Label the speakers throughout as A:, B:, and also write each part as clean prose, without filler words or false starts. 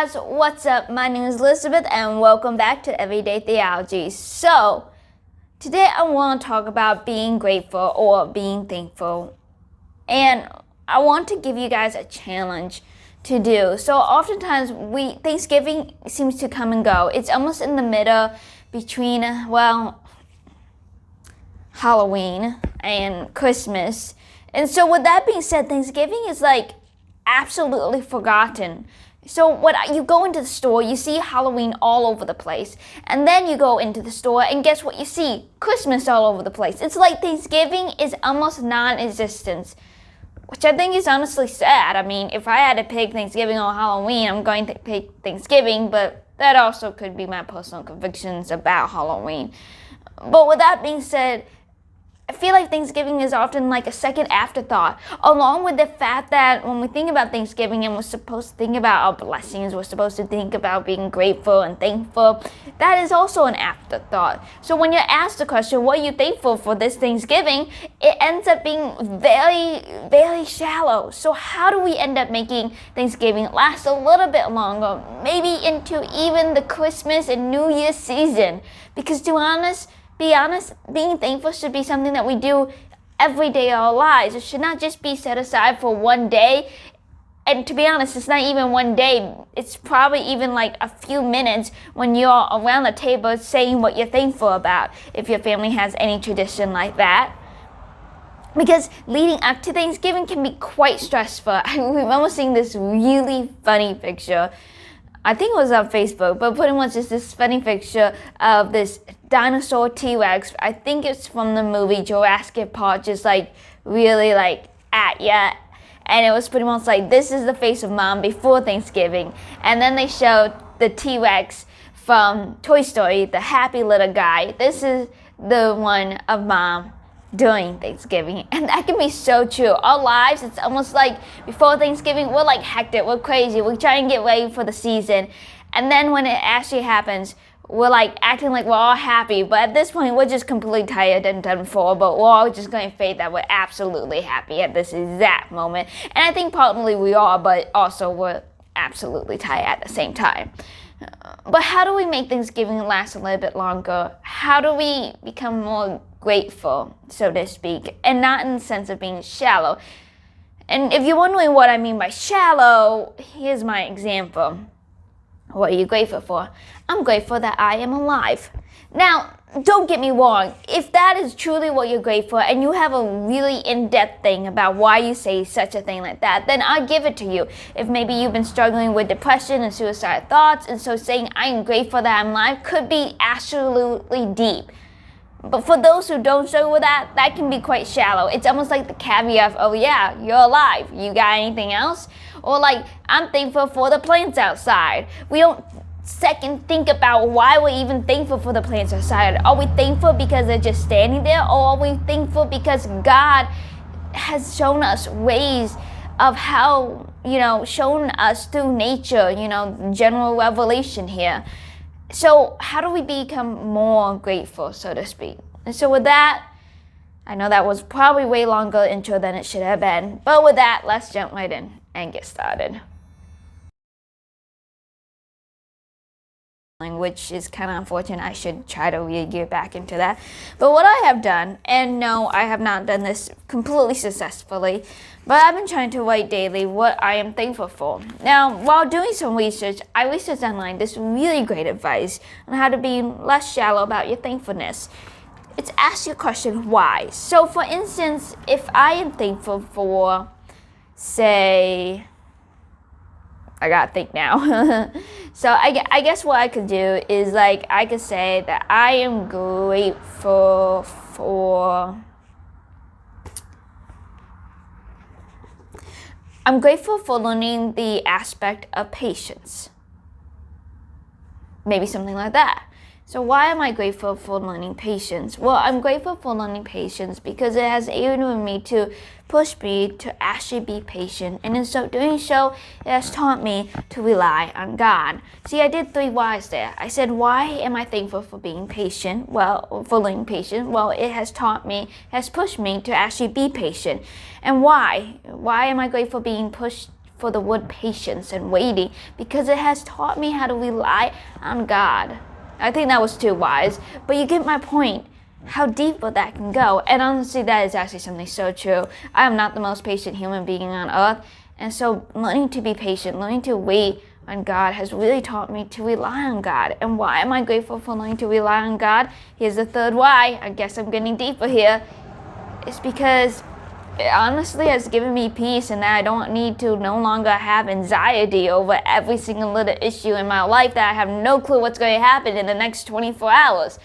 A: guys, what's up? My name is Elizabeth and welcome back to Everyday Theology. So, today I want to talk about being grateful or being thankful. And I want to give you guys a challenge to do. So, oftentimes Thanksgiving seems to come and go. It's almost in the middle between, Halloween and Christmas. And so with that being said, Thanksgiving is absolutely forgotten. So you go into the store, you see Halloween all over the place. And then you go into the store and guess what you see? Christmas all over the place. It's like Thanksgiving is almost non-existent, which I think is honestly sad. I mean, if I had to pick Thanksgiving or Halloween, I'm going to pick Thanksgiving, but that also could be my personal convictions about Halloween. But with that being said, I feel like Thanksgiving is often like a second afterthought, along with the fact that when we think about Thanksgiving and we're supposed to think about our blessings, we're supposed to think about being grateful and thankful, that is also an afterthought. So when you're asked the question, what are you thankful for this Thanksgiving, it ends up being very, very shallow. So how do we end up making Thanksgiving last a little bit longer, maybe into even the Christmas and New Year's season? Because to be honest, being thankful should be something that we do every day of our lives. It should not just be set aside for one day. And to be honest, it's not even one day. It's probably even like a few minutes when you're around the table saying what you're thankful about, if your family has any tradition like that. Because leading up to Thanksgiving can be quite stressful. I remember seeing this really funny picture. I think it was on Facebook, but pretty much it's this funny picture of this dinosaur T-Rex. I think it's from the movie Jurassic Park, just really at ya. And it was pretty much like, this is the face of mom before Thanksgiving. And then they showed the T-Rex from Toy Story, the happy little guy. This is the one of mom during Thanksgiving, and that can be so true. Our lives, it's almost like before Thanksgiving, we're hectic, we're crazy, we try and get ready for the season, and then when it actually happens, we're acting like we're all happy, but at this point, we're just completely tired and done for, but we're all just going to fake that we're absolutely happy at this exact moment, and I think partly we are, but also we're absolutely tired at the same time. But how do we make Thanksgiving last a little bit longer? How do we become more grateful, so to speak, and not in the sense of being shallow? And if you're wondering what I mean by shallow, here's my example. What are you grateful for? I'm grateful that I am alive. Now, don't get me wrong. If that is truly what you're grateful for and you have a really in-depth thing about why you say such a thing like that, then I'll give it to you. If maybe you've been struggling with depression and suicidal thoughts, and so saying I am grateful that I'm alive could be absolutely deep. But for those who don't struggle with that, that can be quite shallow. It's almost like the caveat of, oh yeah, you're alive. You got anything else? Or I'm thankful for the plants outside. We don't second think about why we're even thankful for the plants outside. Are we thankful because they're just standing there? Or are we thankful because God has shown us ways of how, shown us through nature, general revelation here. So how do we become more grateful, so to speak? And so with that, I know that was probably way longer intro than it should have been. But with that, let's jump right in and get started. Which is kind of unfortunate. I should try to really get back into that. But what I have done, and no, I have not done this completely successfully, but I've been trying to write daily what I am thankful for. Now, while doing some research, I researched online this really great advice on how to be less shallow about your thankfulness. It's ask your question, why? So, for instance, if I am thankful for, say, I gotta think now. So I guess what I could do is I could say that I am grateful for, learning the aspect of patience. Maybe something like that. So why am I grateful for learning patience? Well, I'm grateful for learning patience because it has aided me to push me to actually be patient. And in so doing so, it has taught me to rely on God. See, I did 3 whys there. I said, why am I thankful for being patient? Well, for learning patience. Well, it has taught me, has pushed me to actually be patient. And why? Why am I grateful for being pushed for the word patience and waiting, because it has taught me how to rely on God. I think that was too wise, but you get my point. How deep that can go. And honestly, that is actually something so true. I am not the most patient human being on earth. And so learning to be patient, learning to wait on God has really taught me to rely on God. And why am I grateful for learning to rely on God? Here's the third why. I guess I'm getting deeper here. It's because it honestly has given me peace, and that I don't need to no longer have anxiety over every single little issue in my life that I have no clue what's going to happen in the next 24 hours.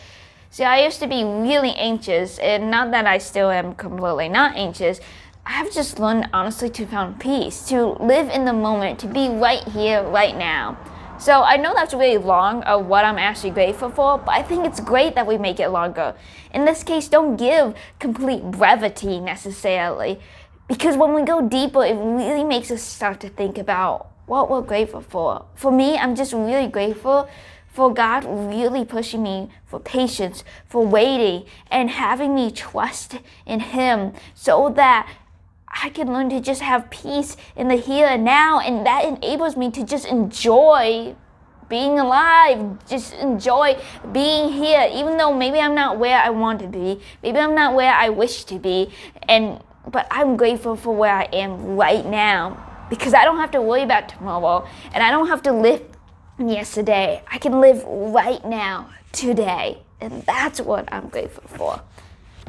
A: See, I used to be really anxious, and not that I still am completely not anxious. I've just learned, honestly, to find peace, to live in the moment, to be right here, right now. So I know that's really long of what I'm actually grateful for, but I think it's great that we make it longer. In this case, don't give complete brevity necessarily, because when we go deeper, it really makes us start to think about what we're grateful for. For me, I'm just really grateful for God really pushing me for patience, for waiting, and having me trust in Him so that I can learn to just have peace in the here and now, and that enables me to just enjoy being alive, just enjoy being here, even though maybe I'm not where I want to be, maybe I'm not where I wish to be, but I'm grateful for where I am right now, because I don't have to worry about tomorrow, and I don't have to live yesterday. I can live right now, today, and that's what I'm grateful for.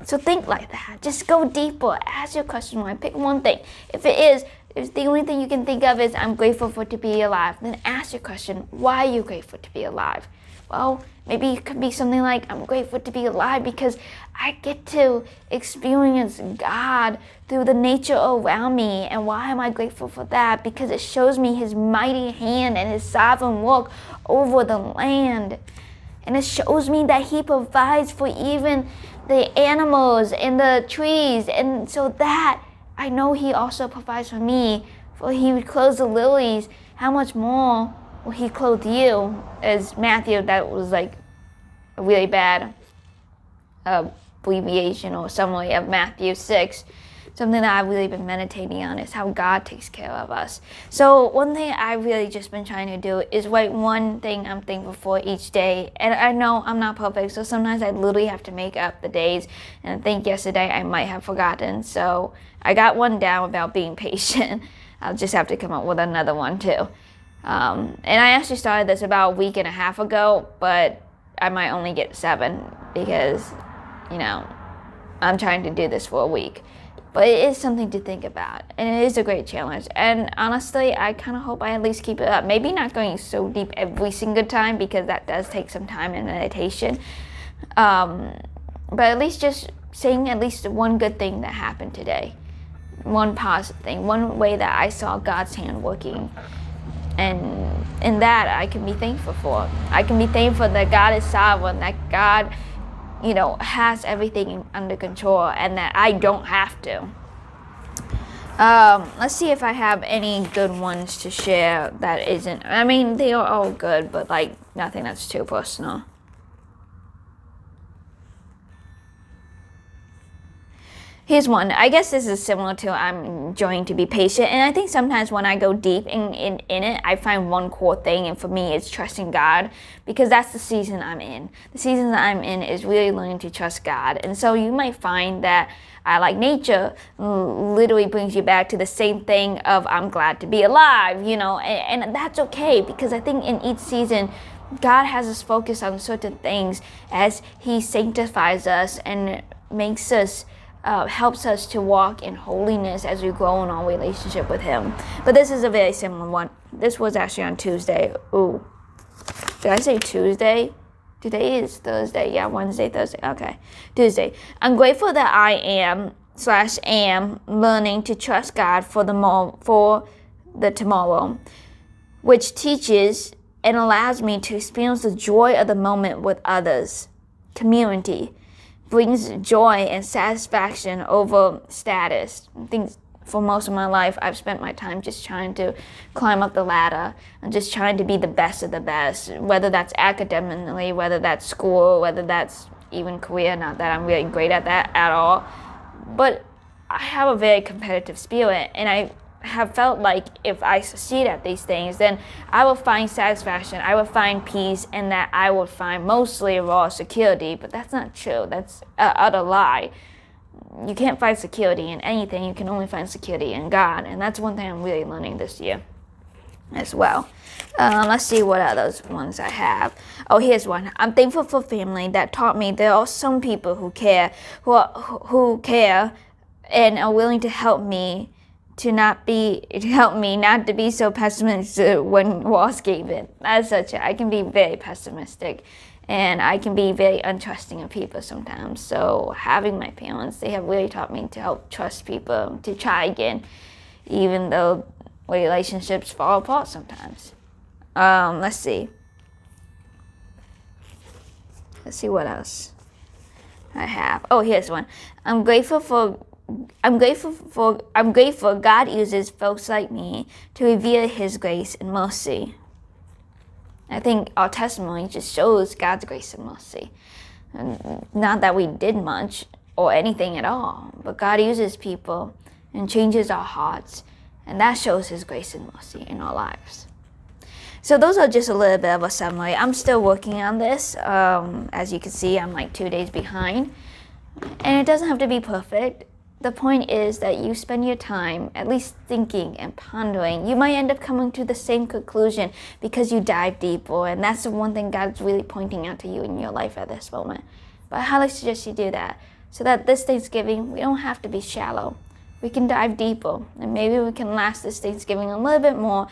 A: So think like that. Just go deeper. Ask your question why. Pick one thing. If the only thing you can think of is I'm grateful for to be alive, then ask your question, why are you grateful to be alive? Well, maybe it could be something like, I'm grateful to be alive because I get to experience God through the nature around me. And why am I grateful for that? Because it shows me His mighty hand and His sovereign work over the land. And it shows me that He provides for even the animals and the trees. And so that I know He also provides for me. For He clothes the lilies. How much more will He clothe you? As Matthew, that was like a really bad abbreviation or summary of Matthew 6. Something that I've really been meditating on is how God takes care of us. So one thing I've really just been trying to do is write one thing I'm thankful for each day. And I know I'm not perfect, so sometimes I literally have to make up the days. And I think yesterday I might have forgotten. So I got one down about being patient. I'll just have to come up with another one too. And I actually started this about a week and a half ago, but I might only get 7 because, I'm trying to do this for a week. But it is something to think about, and it is a great challenge. And honestly, I kind of hope I at least keep it up. Maybe not going so deep every single time, because that does take some time and meditation. But at least just saying at least one good thing that happened today. One positive thing, one way that I saw God's hand working. And in that, I can be thankful for. I can be thankful that God is sovereign, that God has everything under control, and that I don't have to. Let's see if I have any good ones to share that isn't, they are all good, but nothing that's too personal. Here's one. I guess this is similar to I'm enjoying to be patient. And I think sometimes when I go deep in it, I find one core thing. And for me, it's trusting God, because that's the season I'm in. The season that I'm in is really learning to trust God. And so you might find that like nature literally brings you back to the same thing of I'm glad to be alive, and that's okay, because I think in each season, God has us focus on certain things as He sanctifies us and makes us helps us to walk in holiness as we grow in our relationship with Him. But this is a very similar one. This was actually on Tuesday. Ooh, did I say Tuesday? Today is Thursday. Yeah, Wednesday, Thursday. Okay, Tuesday. I'm grateful that I am learning to trust God for the tomorrow, which teaches and allows me to experience the joy of the moment with others. Community brings joy and satisfaction over status. I think for most of my life, I've spent my time just trying to climb up the ladder and just trying to be the best of the best, whether that's academically, whether that's school, whether that's even career. Not that I'm really great at that at all, but I have a very competitive spirit, and have felt like if I succeed at these things, then I will find satisfaction, I will find peace, and that I will find mostly raw security. But that's not true. That's an utter lie. You can't find security in anything. You can only find security in God. And that's one thing I'm really learning this year as well. Let's see what other ones I have. Oh, here's one. I'm thankful for family that taught me there are some people who care, who care and are willing to help me not to be so pessimistic when walls gave in. I can be very pessimistic, and I can be very untrusting of people sometimes. So having my parents, they have really taught me to help trust people, to try again, even though relationships fall apart sometimes. Let's see what else I have. Oh, here's one. I'm grateful God uses folks like me to reveal His grace and mercy. I think our testimony just shows God's grace and mercy. And not that we did much or anything at all, but God uses people and changes our hearts, and that shows His grace and mercy in our lives. So those are just a little bit of a summary. I'm still working on this. As you can see, I'm like 2 days behind. And it doesn't have to be perfect. The point is that you spend your time at least thinking and pondering. You might end up coming to the same conclusion because you dive deeper, and that's the one thing God's really pointing out to you in your life at this moment. But I highly suggest you do that, so that this Thanksgiving, we don't have to be shallow. We can dive deeper, and maybe we can last this Thanksgiving a little bit more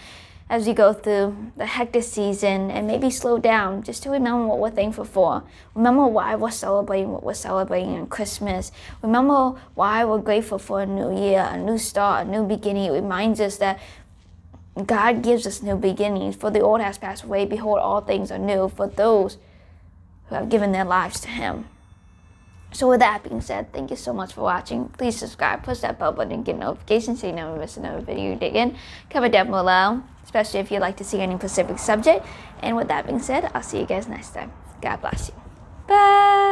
A: as we go through the hectic season, and maybe slow down just to remember what we're thankful for. Remember why we're celebrating what we're celebrating on Christmas. Remember why we're grateful for a new year, a new start, a new beginning. It reminds us that God gives us new beginnings. For the old has passed away, behold, all things are new for those who have given their lives to Him. So with that being said, thank you so much for watching. Please subscribe, push that bell button, and get notifications so you never miss another video you dig in. Comment down below, especially if you'd like to see any specific subject. And with that being said, I'll see you guys next time. God bless you. Bye.